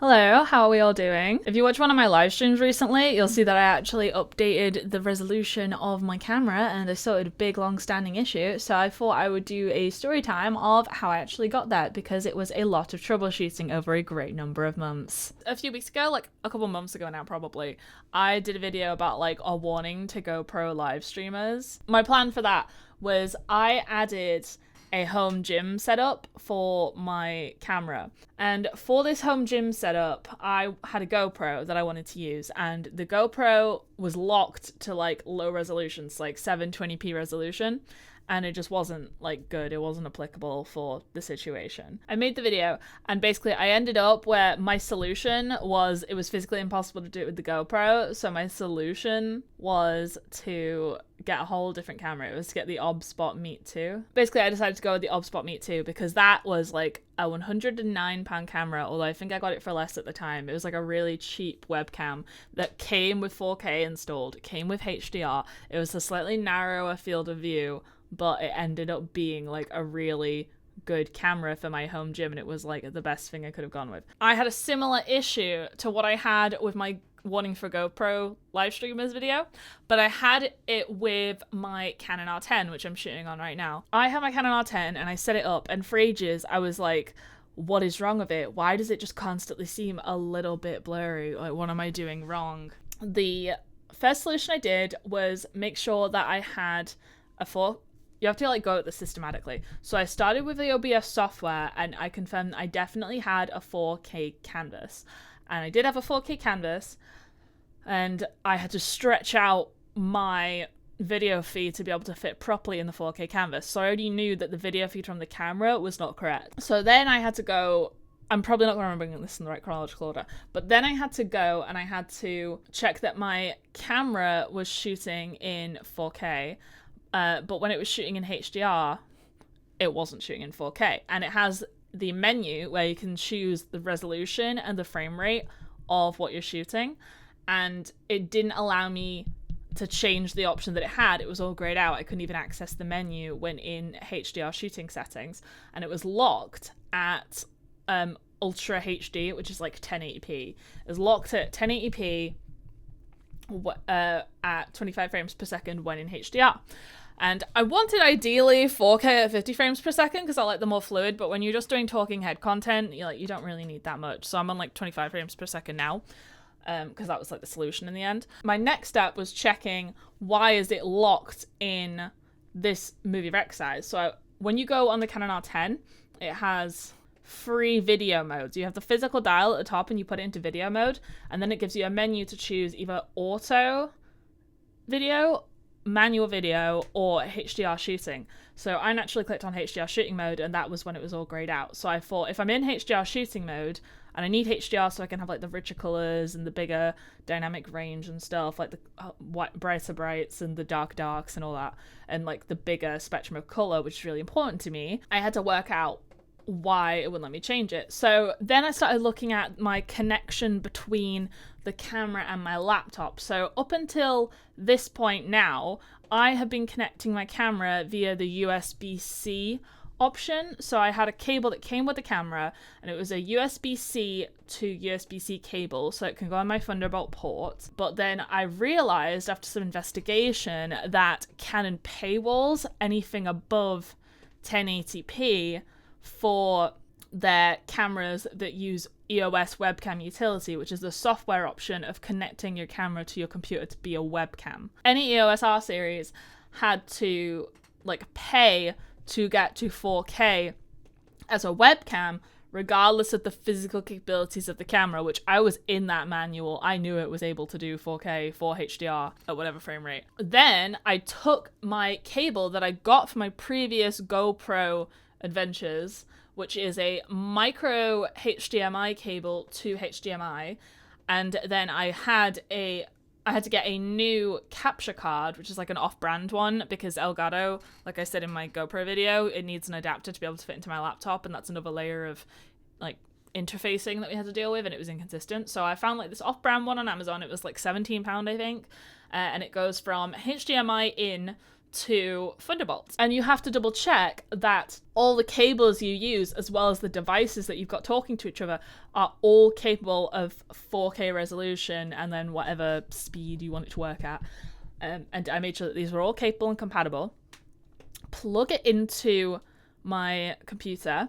Hello, how are we all doing? If you watch one of my live streams recently, you'll see that I actually updated the resolution of my camera and I sorted a big long-standing issue, so I thought I would do a story time of how I actually got that because it was a lot of troubleshooting over a great number of months. A few weeks ago, like a couple months ago now probably, I did a video about like a warning to GoPro live streamers. My plan for that was I added a home gym setup for my camera. And for this home gym setup, I had a GoPro that I wanted to use, and the GoPro was locked to like low resolutions, like 720p resolution, and it just wasn't like good. It wasn't applicable for the situation. I made the video and basically I ended up where my solution was it was physically impossible to do it with the GoPro. So my solution was to get a whole different camera. It was to get the OBSBot Meet 2. Basically I decided to go with the OBSBot Meet 2 because that was like a £109 camera, although I think I got it for less at the time. It was like a really cheap webcam that came with 4K installed. It came with HDR. It was a slightly narrower field of view, but it ended up being like a really good camera for my home gym, and it was like the best thing I could have gone with. I had a similar issue to what I had with my warning for GoPro live streamers video, but I had it with my Canon R10, which I'm shooting on right now. I have my Canon R10 and I set it up, and for ages I was like, what is wrong with it? Why does it just constantly seem a little bit blurry? Like, what am I doing wrong? The first solution I did was make sure that I had a you have to like go at this systematically. So I started with the OBS software and I confirmed I definitely had a 4K canvas. And I did have a 4K canvas, and I had to stretch out my video feed to be able to fit properly in the 4K canvas. So I already knew that the video feed from the camera was not correct. So then I had to go, I'm probably not going to remember this in the right chronological order, but then I had to go and I had to check that my camera was shooting in 4K. But when it was shooting in HDR, it wasn't shooting in 4K. And it has the menu where you can choose the resolution and the frame rate of what you're shooting. And it didn't allow me to change the option that it had. It was all grayed out. I couldn't even access the menu when in HDR shooting settings. And it was locked at Ultra HD, which is like 1080p. It was locked at 1080p at 25 frames per second when in HDR. And I wanted ideally 4K at 50 frames per second because I like the more fluid, but when you're just doing talking head content, you don't really need that much. So I'm on like 25 frames per second now because that was like the solution in the end. My next step was checking why is it locked in this movie rec size. So when you go on the Canon R10, it has 3 video modes. You have the physical dial at the top and you put it into video mode, and then it gives you a menu to choose either auto video, manual video, or HDR shooting. So I naturally clicked on HDR shooting mode, and that was when it was all grayed out. So I thought if I'm in HDR shooting mode and I need HDR so I can have like the richer colors and the bigger dynamic range and stuff, like the brighter brights and the dark darks and all that, and like the bigger spectrum of color, which is really important to me, I had to work out why it wouldn't let me change it. So then I started looking at my connection between the camera and my laptop. So up until this point now, I have been connecting my camera via the USB-C option. So I had a cable that came with the camera, and it was a USB-C to USB-C cable, so it can go on my Thunderbolt port. But then I realized after some investigation that Canon paywalls anything above 1080p for their cameras that use EOS webcam utility, which is the software option of connecting your camera to your computer to be a webcam. Any EOS R series had to like pay to get to 4K as a webcam, regardless of the physical capabilities of the camera, which I was in that manual. I knew it was able to do 4K for HDR at whatever frame rate. Then I took my cable that I got from my previous GoPro adventures, which is a micro HDMI cable to HDMI, and then I had to get a new capture card, which is like an off-brand one, because Elgato, like I said in my GoPro video, it needs an adapter to be able to fit into my laptop, and that's another layer of like interfacing that we had to deal with, and it was inconsistent. So I found like this off-brand one on Amazon. It was like £17, I think, and it goes from HDMI in to Thunderbolt. And you have to double check that all the cables you use, as well as the devices that you've got talking to each other, are all capable of 4K resolution and then whatever speed you want it to work at. And I made sure that these were all capable and compatible. Plug it into my computer,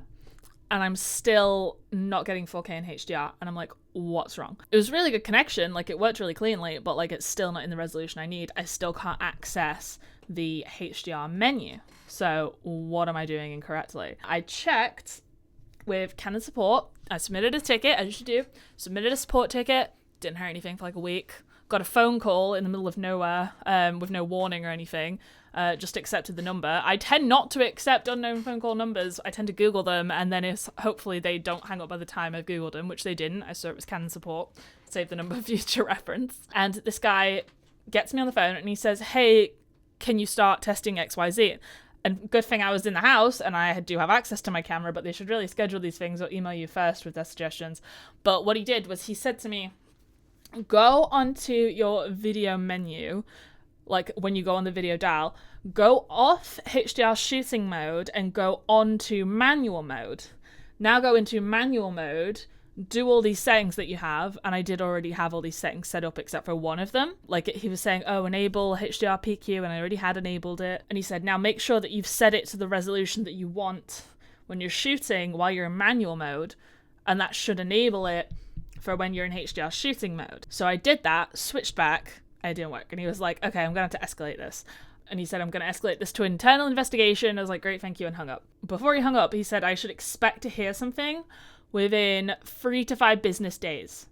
and I'm still not getting 4K in HDR, and I'm like, what's wrong? It was really good connection, like it worked really cleanly, but like it's still not in the resolution I need. I still can't access the HDR menu. So what am I doing incorrectly? I checked with Canon support. I submitted a ticket, as you should do. Submitted a support ticket, didn't hear anything for like a week. Got a phone call in the middle of nowhere, with no warning or anything. Just accepted the number. I tend not to accept unknown phone call numbers. I tend to Google them, and then hopefully they don't hang up by the time I've Googled them, which they didn't. I saw it was Canon support. Save the number for future reference. And this guy gets me on the phone and he says, hey, can you start testing XYZ? And good thing I was in the house and I do have access to my camera, but they should really schedule these things or email you first with their suggestions. But what he did was he said to me, go onto your video menu, like when you go on the video dial, go off HDR shooting mode and go on to manual mode. Now go into manual mode, do all these settings that you have, and I did already have all these settings set up except for one of them. Like he was saying, oh, enable HDR PQ, and I already had enabled it. And he said, now make sure that you've set it to the resolution that you want when you're shooting while you're in manual mode, and that should enable it for when you're in HDR shooting mode. So I did that, switched back, and it didn't work. And he was like, okay, I'm going to have to escalate this. And he said, I'm going to escalate this to internal investigation. I was like, great, thank you, and hung up. Before he hung up, he said I should expect to hear something within 3 to 5 business days.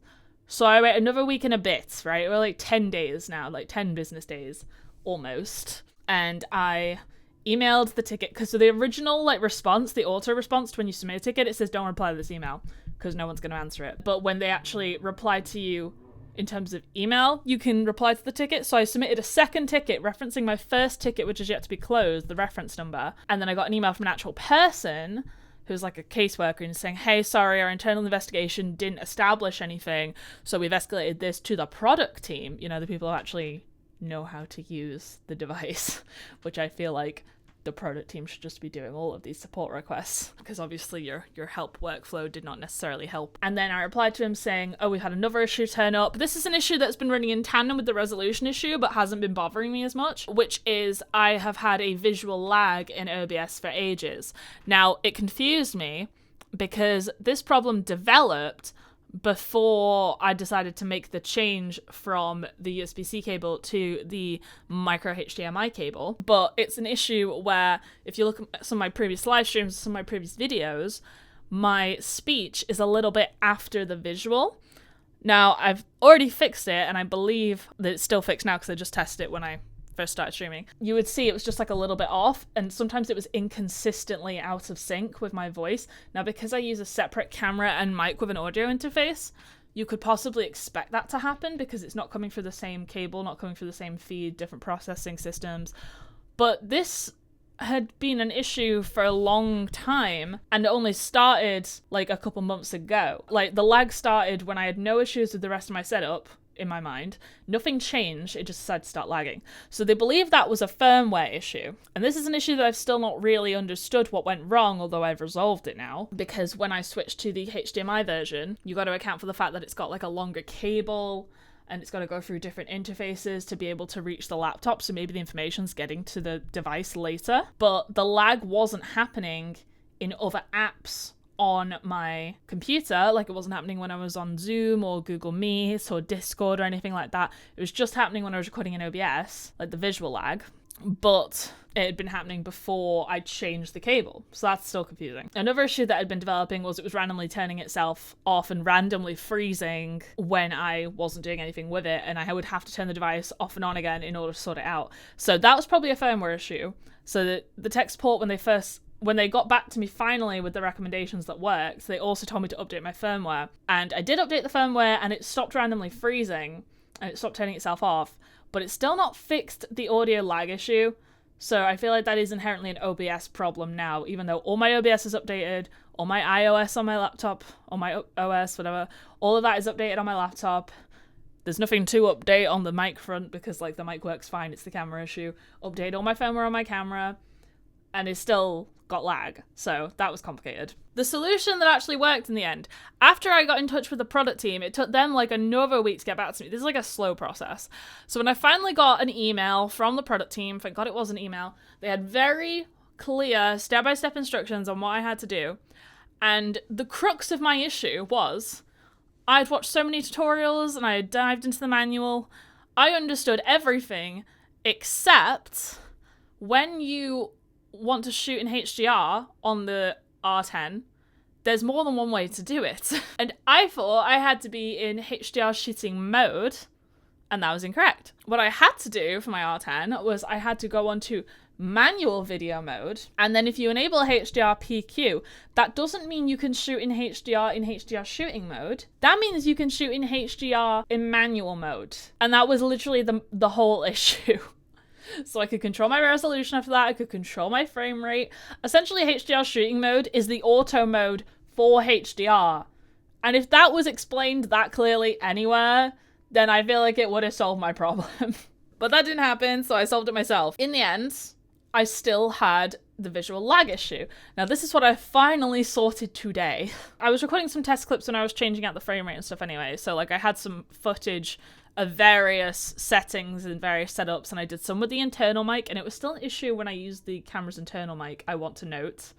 So I wait another week and a bit, right? We're like 10 days now, like 10 business days, almost. And I emailed the ticket, because so the original like response, the auto response to when you submit a ticket, it says don't reply to this email, because no one's going to answer it. But when they actually reply to you in terms of email, you can reply to the ticket. So I submitted a second ticket referencing my first ticket, which is yet to be closed, the reference number. And then I got an email from an actual person who's like a caseworker and saying, hey, sorry, our internal investigation didn't establish anything, so we've escalated this to the product team, you know, the people who actually know how to use the device, which I feel like the product team should just be doing all of these support requests, because obviously your help workflow did not necessarily help. And then I replied to him saying, oh, we had another issue turn up. This is an issue that's been running in tandem with the resolution issue, but hasn't been bothering me as much, which is I have had a visual lag in OBS for ages. Now, it confused me because this problem developed before I decided to make the change from the USB-C cable to the micro HDMI cable. But it's an issue where if you look at some of my previous live streams, some of my previous videos, my speech is a little bit after the visual. Now, I've already fixed it, and I believe that it's still fixed now because I just tested it when I first started streaming. You would see it was just like a little bit off, and sometimes it was inconsistently out of sync with my voice. Now, because I use a separate camera and mic with an audio interface, you could possibly expect that to happen because it's not coming through the same cable, not coming through the same feed, different processing systems. But this had been an issue for a long time, and it only started like a couple months ago. Like, the lag started when I had no issues with the rest of my setup, in my mind. Nothing changed, it just decided to start lagging. So they believe that was a firmware issue. And this is an issue that I've still not really understood what went wrong, although I've resolved it now. Because when I switched to the HDMI version, you got to account for the fact that it's got like a longer cable, and it's got to go through different interfaces to be able to reach the laptop, so maybe the information's getting to the device later. But the lag wasn't happening in other apps on my computer, like it wasn't happening when I was on Zoom or Google Meet or Discord or anything like that. It was just happening when I was recording in OBS, like the visual lag, but it had been happening before I changed the cable, so that's still confusing. Another issue that had been developing was it was randomly turning itself off and randomly freezing when I wasn't doing anything with it, and I would have to turn the device off and on again in order to sort it out. So that was probably a firmware issue. So the tech support, when they got back to me finally with the recommendations that worked, they also told me to update my firmware. And I did update the firmware, and it stopped randomly freezing, and it stopped turning itself off, but it's still not fixed the audio lag issue. So I feel like that is inherently an OBS problem now, even though all my OBS is updated, all my iOS on my laptop, or my OS, whatever, all of that is updated on my laptop. There's nothing to update on the mic front because like the mic works fine. It's the camera issue. Update all my firmware on my camera and it still got lag. So that was complicated. The solution that actually worked in the end, after I got in touch with the product team, it took them like another week to get back to me. This is like a slow process. So when I finally got an email from the product team, thank God it was an email, they had very clear step-by-step instructions on what I had to do. And the crux of my issue was I'd watched so many tutorials and I had dived into the manual. I understood everything except when you want to shoot in HDR on the R10, there's more than one way to do it. And I thought I had to be in HDR shooting mode, and that was incorrect. What I had to do for my R10 was I had to go on to manual video mode, and then if you enable HDR PQ, that doesn't mean you can shoot in HDR shooting mode. That means you can shoot in HDR in manual mode. And that was literally the whole issue. So I could control my resolution after that, I could control my frame rate. Essentially, HDR shooting mode is the auto mode for HDR. And if that was explained that clearly anywhere, then I feel like it would have solved my problem. But that didn't happen, so I solved it myself. In the end, I still had the visual lag issue. Now, this is what I finally sorted today. I was recording some test clips when I was changing out the frame rate and stuff anyway, so like I had some footage of various settings and various setups, and I did some with the internal mic, and it was still an issue when I used the camera's internal mic, I want to note.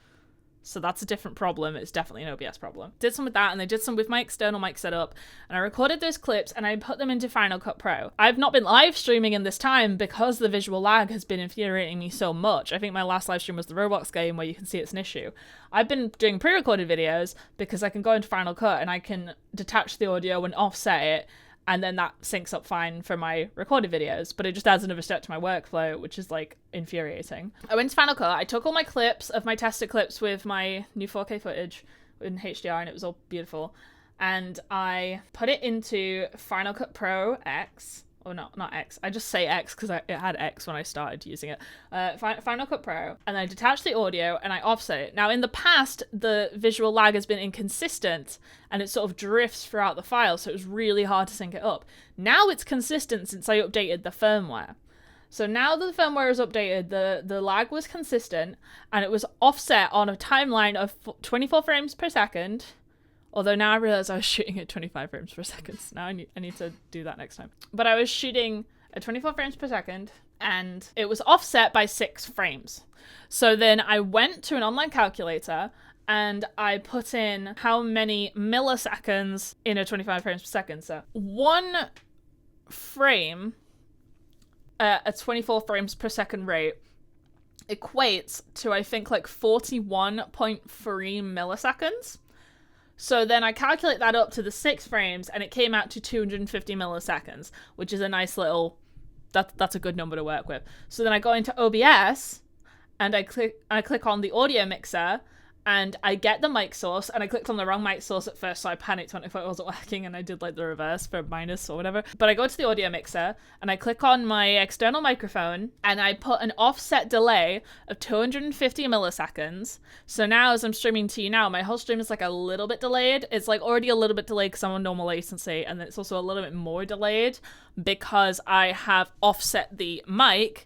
So that's a different problem. It's definitely an OBS problem. Did some with that, and I did some with my external mic setup, and I recorded those clips and I put them into Final Cut Pro. I've not been live streaming in this time because the visual lag has been infuriating me so much. I think my last live stream was the Roblox game where you can see it's an issue. I've been doing pre-recorded videos because I can go into Final Cut and I can detach the audio and offset it, and then that syncs up fine for my recorded videos, but it just adds another step to my workflow, which is like infuriating. I went to Final Cut, I took all my clips of my tested clips with my new 4K footage in HDR, and it was all beautiful, and I put it into Final Cut Pro X, or not X, I just say X because it had X when I started using it, Final Cut Pro, and I detached the audio and I offset it. Now in the past, the visual lag has been inconsistent and it sort of drifts throughout the file, so it was really hard to sync it up. Now it's consistent since I updated the firmware. So now that the firmware is updated, the lag was consistent and it was offset on a timeline of 24 frames per second. Although now I realize I was shooting at 25 frames per second. So now I need to do that next time. But I was shooting at 24 frames per second and it was offset by 6 frames. So then I went to an online calculator and I put in how many milliseconds in a 25 frames per second. So 1 frame at a 24 frames per second rate equates to, I think, like 41.3 milliseconds. So then I calculate that up to the 6 frames and it came out to 250 milliseconds, which is a nice little, that's a good number to work with. So then I go into OBS and I click on the audio mixer and I get the mic source, and I clicked on the wrong mic source at first, so I panicked when it wasn't working and I did like the reverse for minus or whatever. But I go to the audio mixer and I click on my external microphone and I put an offset delay of 250 milliseconds. So now as I'm streaming to you now, my whole stream is like a little bit delayed. It's like already a little bit delayed because I'm on normal latency, and then it's also a little bit more delayed because I have offset the mic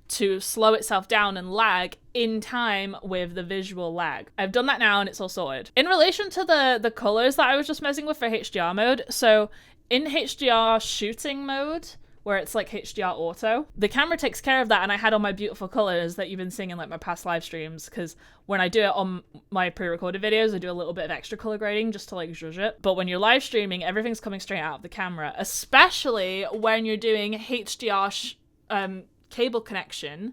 to slow itself down and lag in time with the visual lag. I've done that now and it's all sorted. In relation to the colors that I was just messing with for HDR mode, so in HDR shooting mode, where it's like HDR auto, the camera takes care of that, and I had all my beautiful colors that you've been seeing in like my past live streams, because when I do it on my pre-recorded videos, I do a little bit of extra color grading just to like zhuzh it. But when you're live streaming, everything's coming straight out of the camera, especially when you're doing HDR cable connection,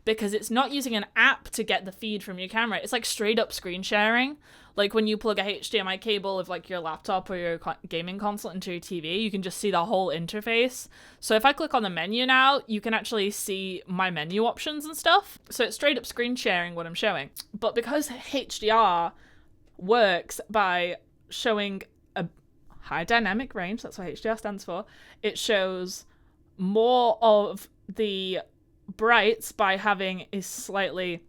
because it's not using an app to get the feed from your camera. It's like straight up screen sharing. Like when you plug a HDMI cable of like your laptop or your gaming console into your TV, you can just see the whole interface. So if I click on the menu now, you can actually see my menu options and stuff. So it's straight up screen sharing what I'm showing. But because HDR works by showing a high dynamic range, that's what HDR stands for, it shows more of the brights by having a slightly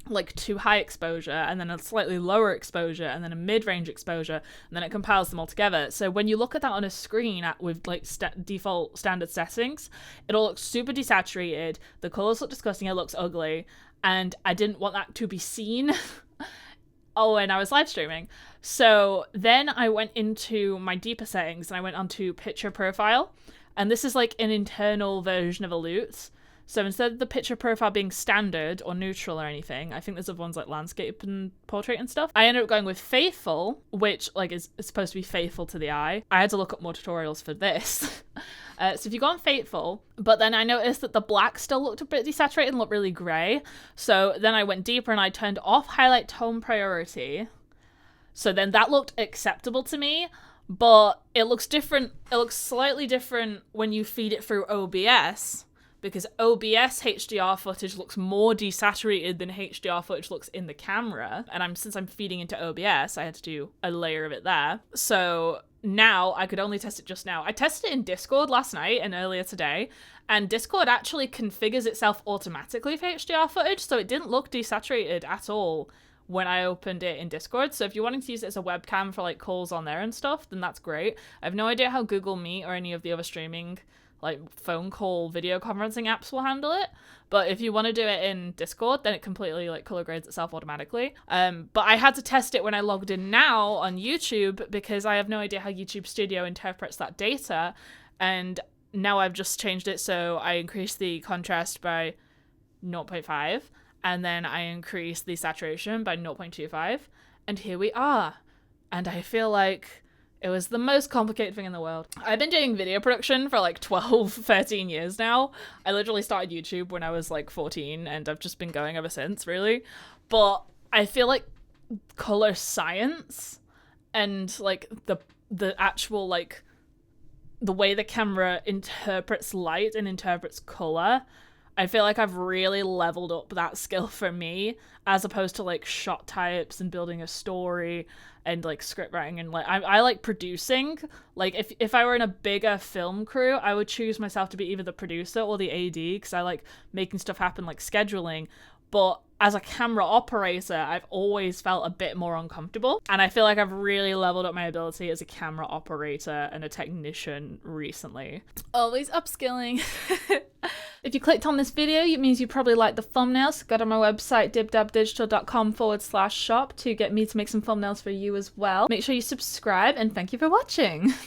like too high exposure, and then a slightly lower exposure, and then a mid-range exposure, and then it compiles them all together. So when you look at that on a screen with like default standard settings, it'll look super desaturated, the colors look disgusting, it looks ugly, and I didn't want that to be seen when I was live streaming. So then I went into my deeper settings and I went onto picture profile, and this is like an internal version of Illute. So instead of the picture profile being standard or neutral or anything, I think there's other ones like landscape and portrait and stuff. I ended up going with faithful, which like is supposed to be faithful to the eye. I had to look up more tutorials for this. So if you go on faithful, but then I noticed that the black still looked a bit desaturated and looked really grey. So then I went deeper and I turned off highlight tone priority. So then that looked acceptable to me, but it looks different. It looks slightly different when you feed it through OBS, because OBS HDR footage looks more desaturated than HDR footage looks in the camera. And since I'm feeding into OBS, I had to do a layer of it there. So now I could only test it just now. I tested it in Discord last night and earlier today, and Discord actually configures itself automatically for HDR footage, so it didn't look desaturated at all when I opened it in Discord. So if you're wanting to use it as a webcam for like calls on there and stuff, then that's great. I have no idea how Google Meet or any of the other streaming like phone call video conferencing apps will handle it, but if you want to do it in Discord, then it completely like color grades itself automatically. But I had to test it when I logged in now on YouTube, because I have no idea how YouTube Studio interprets that data, and now I've just changed it. So I increased the contrast by 0.5, and then I increased the saturation by 0.25, and here we are. And I feel like it was the most complicated thing in the world. I've been doing video production for like 12, 13 years now. I literally started YouTube when I was like 14, and I've just been going ever since, really. But I feel like color science and like the actual like the way the camera interprets light and interprets color, I feel like I've really leveled up that skill for me, as opposed to like shot types and building a story and like script writing, and like I like producing. Like if I were in a bigger film crew, I would choose myself to be either the producer or the AD, because I like making stuff happen, like scheduling. But as a camera operator, I've always felt a bit more uncomfortable, and I feel like I've really leveled up my ability as a camera operator and a technician recently. Always upskilling. If you clicked on this video, it means you probably like the thumbnails. Go to my website, dibdabdigital.com/shop to get me to make some thumbnails for you as well. Make sure you subscribe, and thank you for watching.